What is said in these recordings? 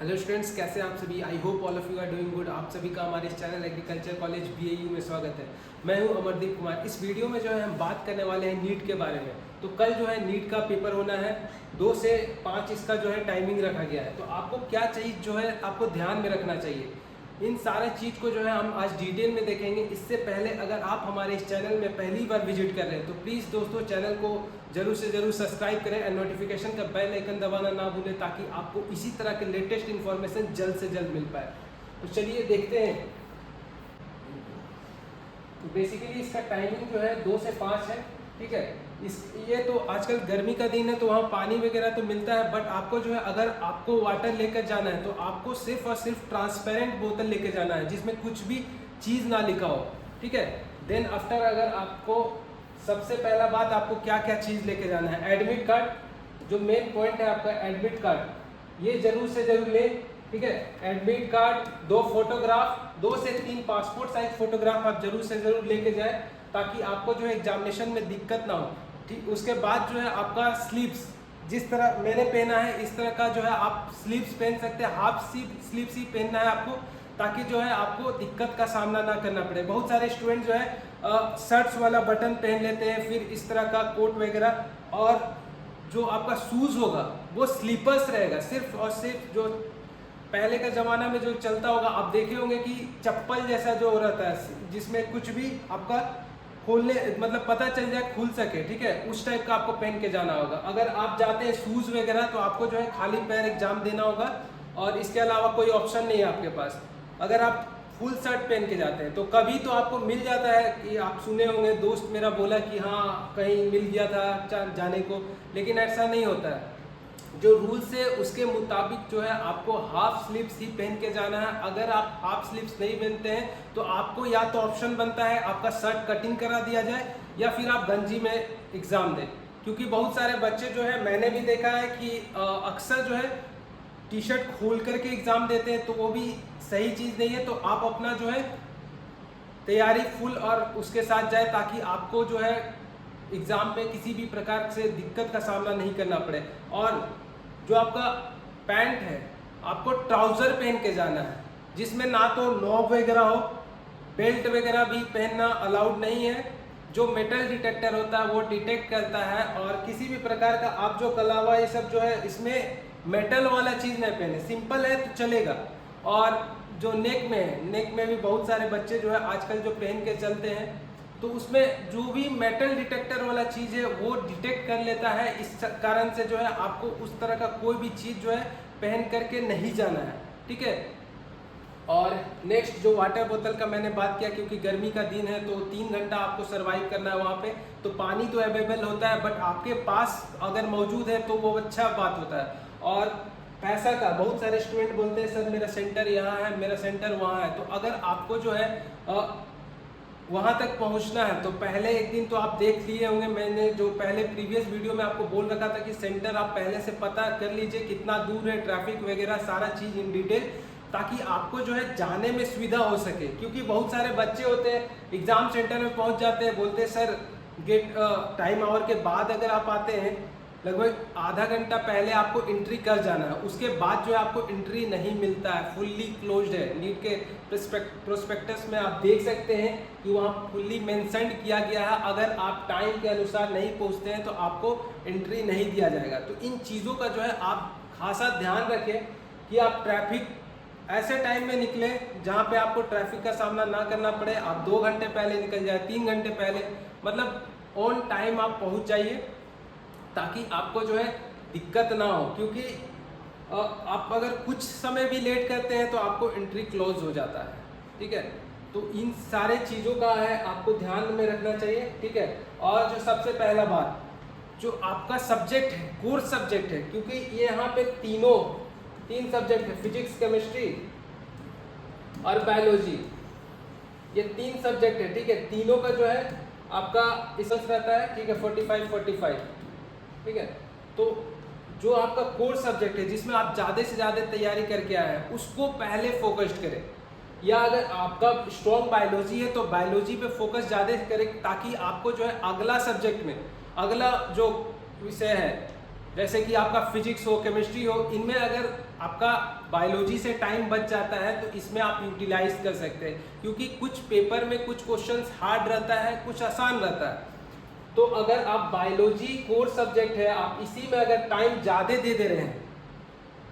Hello students, कैसे हैं आप सभी। I hope all of you are doing good. आप सभी का हमारे इस चैनल एग्रीकल्चर कॉलेज BAU में स्वागत है। मैं हूं अमरदीप कुमार। इस वीडियो में जो है हम बात करने वाले हैं नीट के बारे में। तो कल जो है नीट का पेपर होना है, 2 से 5 इसका जो है टाइमिंग रखा गया है। तो आपको क्या चीज़ जो है आपको ध्यान में रखना चाहिए, इन सारे चीज़ को जो है हम आज डिटेल में देखेंगे। इससे पहले अगर आप हमारे इस चैनल में पहली बार विजिट कर रहे हैं तो प्लीज़ दोस्तों चैनल को जरूर से जरूर सब्सक्राइब करें और नोटिफिकेशन का बेल आइकन दबाना ना भूलें, ताकि आपको इसी तरह के लेटेस्ट इन्फॉर्मेशन जल्द से जल्द मिल पाए। तो चलिए देखते हैं। तो बेसिकली इसका टाइमिंग जो है 2 से 5 है, ठीक है। ये तो आजकल गर्मी का दिन है तो वहाँ पानी वगैरह तो मिलता है, बट आपको जो है अगर आपको वाटर लेकर जाना है तो आपको सिर्फ और सिर्फ ट्रांसपेरेंट बोतल लेकर जाना है जिसमें कुछ भी चीज़ ना लिखा हो, ठीक है। देन आफ्टर अगर आपको सबसे पहला बात आपको क्या क्या चीज़ लेके जाना है, एडमिट कार्ड। जो मेन पॉइंट है आपका एडमिट कार्ड, ये जरूर से जरूर ले, ठीक है। एडमिट कार्ड, 2 फोटोग्राफ, 2 से 3 पासपोर्ट साइज फोटोग्राफ आप जरूर से जरूर लेके जाए, ताकि आपको जो है एग्जामिनेशन में दिक्कत ना हो, ठीक। उसके बाद जो है आपका स्लीव्स, जिस तरह मैंने पहना है इस तरह का जो है आप स्लीव्स पहन सकते हैं। हाफ स्लीव्स ही पहनना है आपको, ताकि जो है आपको दिक्कत का सामना ना करना पड़े। बहुत सारे स्टूडेंट जो है शर्ट्स वाला बटन पहन लेते हैं, फिर इस तरह का कोट वगैरह, और जो आपका शूज़ होगा वो स्लीपर्स रहेगा। सिर्फ और सिर्फ जो पहले का ज़माना में जो चलता होगा, आप देखे होंगे कि चप्पल जैसा जो रहता है जिसमें कुछ भी आपका खोलने मतलब पता चल जाए, खुल सके, ठीक है, उस टाइप का आपको पहन के जाना होगा। अगर आप जाते हैं शूज़ वगैरह तो आपको जो है खाली पैर एग्जाम देना होगा, और इसके अलावा कोई ऑप्शन नहीं है आपके पास। अगर आप फुल शर्ट पहन के जाते हैं तो कभी तो आपको मिल जाता है कि आप सुने होंगे, दोस्त मेरा बोला कि हाँ कहीं मिल गया था जाने को, लेकिन ऐसा नहीं होता है। जो रूल्स है उसके मुताबिक जो है आपको हाफ स्लीव्स ही पहन के जाना है। अगर आप हाफ स्लीव्स नहीं पहनते हैं तो आपको या तो ऑप्शन बनता है आपका शर्ट कटिंग करा दिया जाए, या फिर आप गंजी में एग्ज़ाम दें। क्योंकि बहुत सारे बच्चे जो है, मैंने भी देखा है कि अक्सर जो है टी शर्ट खोल करके एग्ज़ाम देते हैं, तो वो भी सही चीज़ नहीं है। तो आप अपना जो है तैयारी फुल और उसके साथ जाए, ताकि आपको जो है एग्ज़ाम में किसी भी प्रकार से दिक्कत का सामना नहीं करना पड़े। और जो आपका पैंट है आपको ट्राउज़र पहन के जाना है, जिसमें ना तो नॉब वगैरह हो, बेल्ट वगैरह भी पहनना अलाउड नहीं है। जो मेटल डिटेक्टर होता है वो डिटेक्ट करता है, और किसी भी प्रकार का आप जो कलावा ये सब जो है इसमें मेटल वाला चीज़ नहीं पहने। सिंपल है तो चलेगा। और जो नेक में है, नेक में भी बहुत सारे बच्चे जो है आजकल जो पहन के चलते हैं, तो उसमें जो भी मेटल डिटेक्टर वाला चीज़ है वो डिटेक्ट कर लेता है। इस कारण से जो है आपको उस तरह का कोई भी चीज़ जो है पहन करके नहीं जाना है, ठीक है। और नेक्स्ट जो वाटर बोतल का मैंने बात किया, क्योंकि गर्मी का दिन है तो 3 घंटा आपको सरवाइव करना है वहाँ पे, तो पानी तो अवेलेबल होता है, बट आपके पास अगर मौजूद है तो वो अच्छा बात होता है। और पैसा का, बहुत सारे स्टूडेंट बोलते हैं सर मेरा सेंटर यहाँ है, मेरा सेंटर वहाँ है। तो अगर आपको जो है वहाँ तक पहुँचना है तो पहले एक दिन तो आप देख लिए होंगे, मैंने जो पहले प्रीवियस वीडियो में आपको बोल रखा था कि सेंटर आप पहले से पता कर लीजिए कितना दूर है, ट्रैफिक वगैरह सारा चीज़ इन डिटेल, ताकि आपको जो है जाने में सुविधा हो सके। क्योंकि बहुत सारे बच्चे होते हैं एग्ज़ाम सेंटर में पहुंच जाते हैं, बोलते हैं सर गेट टाइम आवर के बाद अगर आप आते हैं, लगभग आधा घंटा पहले आपको एंट्री कर जाना है, उसके बाद जो है आपको एंट्री नहीं मिलता है, फुल्ली क्लोज्ड है। नीट के प्रोस्पेक्टस में आप देख सकते हैं कि वहाँ फुल्ली मेंशन्ड किया गया है, अगर आप टाइम के अनुसार नहीं पहुँचते हैं तो आपको एंट्री नहीं दिया जाएगा। तो इन चीज़ों का जो है आप खासा ध्यान रखें कि आप ट्रैफिक ऐसे टाइम में निकले जहाँ पे आपको ट्रैफिक का सामना ना करना पड़े। आप 2 घंटे पहले निकल जाए, 3 घंटे पहले, मतलब ऑन टाइम आप पहुँच जाइए, ताकि आपको जो है दिक्कत ना हो। क्योंकि आप अगर कुछ समय भी लेट करते हैं तो आपको एंट्री क्लोज हो जाता है, ठीक है। तो इन सारे चीज़ों का है आपको ध्यान में रखना चाहिए, ठीक है। और जो सबसे पहला बात, जो आपका सब्जेक्ट है, कोर्स सब्जेक्ट है, क्योंकि ये यहाँ पे 3 सब्जेक्ट है, फिजिक्स, केमिस्ट्री और बायोलॉजी, ये 3 सब्जेक्ट है, ठीक है। तीनों का जो है आपका डिस्टेंस रहता है, ठीक है, 45, ठीक है। तो जो आपका कोर सब्जेक्ट है जिसमें आप ज़्यादा से ज़्यादा तैयारी करके आए हैं उसको पहले फोकस्ड करें, या अगर आपका स्ट्रॉन्ग बायोलॉजी है तो बायोलॉजी पे फोकस ज़्यादा करें, ताकि आपको जो है अगला सब्जेक्ट में, अगला जो विषय है जैसे कि आपका फिजिक्स हो, केमिस्ट्री हो, इनमें अगर आपका बायोलॉजी से टाइम बच जाता है तो इसमें आप यूटिलाइज कर सकते हैं, क्योंकि कुछ पेपर में कुछ क्वेश्चंस हार्ड रहता है, कुछ आसान रहता है। तो अगर आप बायोलॉजी कोर सब्जेक्ट है, आप इसी में अगर टाइम ज़्यादा दे रहे हैं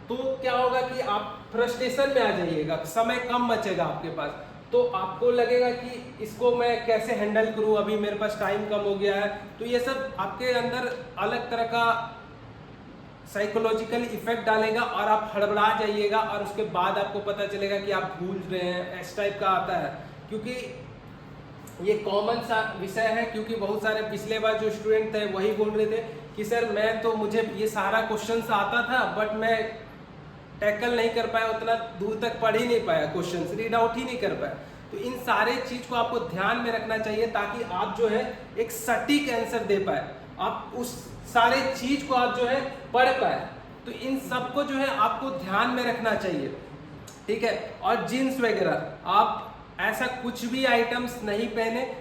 तो क्या होगा कि आप फ्रस्ट्रेशन में आ जाइएगा, समय कम बचेगा आपके पास, तो आपको लगेगा कि इसको मैं कैसे हैंडल करूं, अभी मेरे पास टाइम कम हो गया है। तो ये सब आपके अंदर अलग तरह का साइकोलॉजिकल इफेक्ट डालेगा और आप हड़बड़ा जाइएगा, और उसके बाद आपको पता चलेगा कि आप भूल रहे हैं, इस टाइप का आता है। क्योंकि ये कॉमन सा विषय है, क्योंकि बहुत सारे पिछले बार जो स्टूडेंट थे वही बोल रहे थे कि सर मुझे ये सारा क्वेश्चन आता था बट मैं टैकल नहीं कर पाया, उतना दूर तक पढ़ ही नहीं पाया, क्वेश्चन रीड आउट ही नहीं कर पाया। तो इन सारे चीज को आपको ध्यान में रखना चाहिए ताकि आप जो है एक सटीक आंसर दे पाए, आप उस सारे चीज को आप जो है पढ़ पाए। तो इन सबको जो है आपको ध्यान में रखना चाहिए, ठीक है। और जीन्स वगैरह आप ऐसा कुछ भी आइटम्स नहीं पहने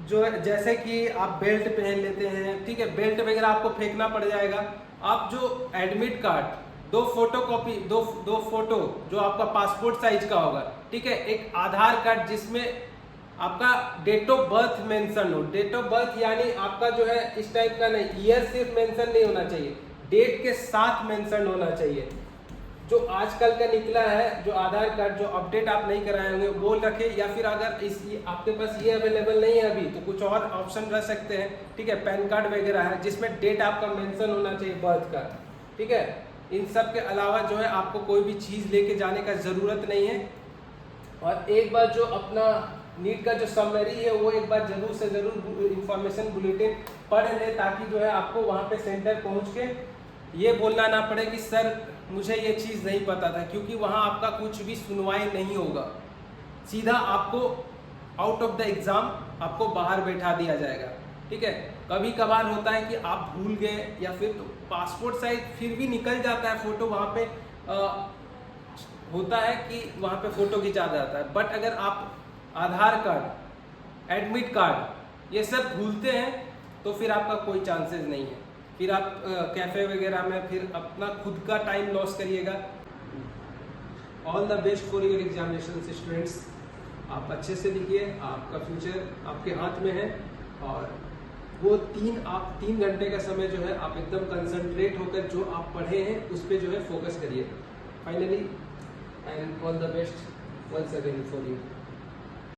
जो जैसे कि आप बेल्ट पहन लेते हैं, ठीक है, बेल्ट वगैरह आपको फेंकना पड़ जाएगा। आप जो एडमिट कार्ड, दो फोटो जो आपका पासपोर्ट साइज का होगा, ठीक है, एक आधार कार्ड जिसमें आपका डेट ऑफ बर्थ मेंशन हो, डेट ऑफ बर्थ यानी आपका जो है इस टाइप का नहीं, ईयर सिर्फ मेंशन नहीं होना चाहिए, डेट के साथ मेंशन होना चाहिए। जो आजकल का निकला है जो आधार कार्ड, जो अपडेट आप नहीं कराए होंगे वो रखे, या फिर अगर आपके पास ये अवेलेबल नहीं है अभी तो कुछ और ऑप्शन रख सकते हैं, ठीक है, पैन कार्ड वगैरह है जिसमें डेट आपका मेंशन होना चाहिए बर्थ का, ठीक है। इन सब के अलावा जो है आपको कोई भी चीज़ लेके जाने का ज़रूरत नहीं है। और एक बार जो अपना नीट का जो समरी है वो एक बार जरूर से जरूर इंफॉर्मेशन बुलेटिन पढ़ लें, ताकि जो है आपको वहाँ पे सेंटर पहुँच के ये बोलना ना पड़े कि सर मुझे ये चीज़ नहीं पता था, क्योंकि वहाँ आपका कुछ भी सुनवाई नहीं होगा, सीधा आपको आउट ऑफ द एग्ज़ाम आपको बाहर बैठा दिया जाएगा, ठीक है। कभी कभार होता है कि आप भूल गए या फिर तो पासपोर्ट साइज फिर भी निकल जाता है फ़ोटो, वहाँ पे होता है कि वहाँ पे फ़ोटो खिंचा जाता है, बट अगर आप आधार कार्ड, एडमिट कार्ड ये सब भूलते हैं तो फिर आपका कोई चांसेस नहीं है, फिर आप कैफ़े वगैरह में फिर अपना खुद का टाइम लॉस करिएगा। All the best for your examination students, आप अच्छे से लिखिए, आपका फ्यूचर आपके हाथ में है। और वो 3 घंटे का समय जो है आप एकदम कंसंट्रेट होकर जो आप पढ़े हैं उस पर जो है फोकस करिए। Finally and all the best once again for you.